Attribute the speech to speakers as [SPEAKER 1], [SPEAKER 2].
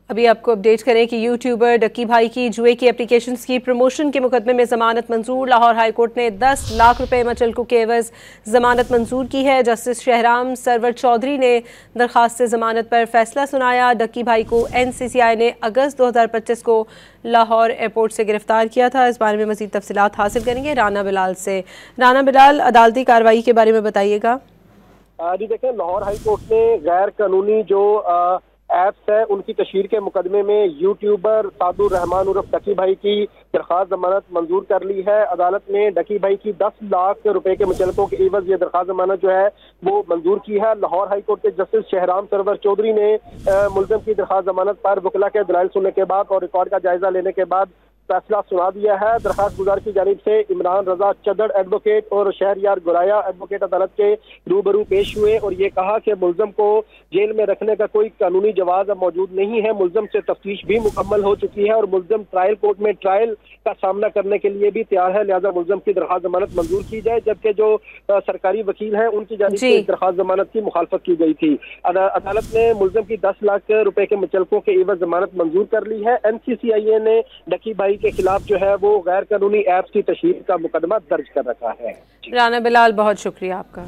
[SPEAKER 1] अभी आपको अपडेट करें कि यूट्यूबर डक्की भाई की जुए की एप्लीकेशंस की प्रमोशन के मुकदमे में जमानत मंजूर। लाहौर हाई कोर्ट ने 10 लाख रुपए मचलकू के एवज जमानत मंजूर की है। जस्टिस शहराम सरवर चौधरी ने दरखास्त जमानत पर फैसला सुनाया। डक्की भाई को NCCI ने अगस्त 2025 को लाहौर एयरपोर्ट से गिरफ्तार किया था। इस बारे में मजीद तफसीलात हासिल करेंगे राना बिलाल से। राना बिलाल, अदालती कार्रवाई के बारे में बताइएगा।
[SPEAKER 2] जी देखें, लाहौर हाई कोर्ट ने गैर कानूनी जो ऐप्स है उनकी तशहीर के मुकदमे में यूट्यूबर सादुर रहमान उर्फ डकी भाई की दरखास्त जमानत मंजूर कर ली है। अदालत ने डकी भाई की 10 लाख रुपए के मुचलकों के एवज ये दरखास्त जमानत जो है वो मंजूर की है। लाहौर हाई कोर्ट के जस्टिस शहराम सरवर चौधरी ने मुलजम की दरखास्त जमानत पर वकला के दलाइल सुनने के बाद और रिकॉर्ड का जायजा लेने के बाद फैसला सुना दिया है। दरखास्त गुजार की जानिब से इमरान रजा चदड़ एडवोकेट और शहरयार गुराया एडवोकेट अदालत के रूबरू पेश हुए और ये कहा कि मुलजम को जेल में रखने का कोई कानूनी जवाज अब मौजूद नहीं है। मुलजम से तफ्तीश भी मुकम्मल हो चुकी है और मुलजम ट्रायल कोर्ट में ट्रायल का सामना करने के लिए भी तैयार है, लिहाजा मुलजम की दरखास्त जमानत मंजूर की जाए। जबकि जो सरकारी वकील हैं उनकी जानिब से दरखास्त जमानत की मुखालफत की गई थी। अदालत ने मुलजम की 10 लाख रुपए के मुचलकों के एवज जमानत मंजूर कर ली है। NCCI ने डकी भाई के खिलाफ जो है वो गैर कानूनी ऐप्स की तशहीर का मुकदमा दर्ज कर रखा है।
[SPEAKER 1] राना बिलाल, बहुत शुक्रिया आपका।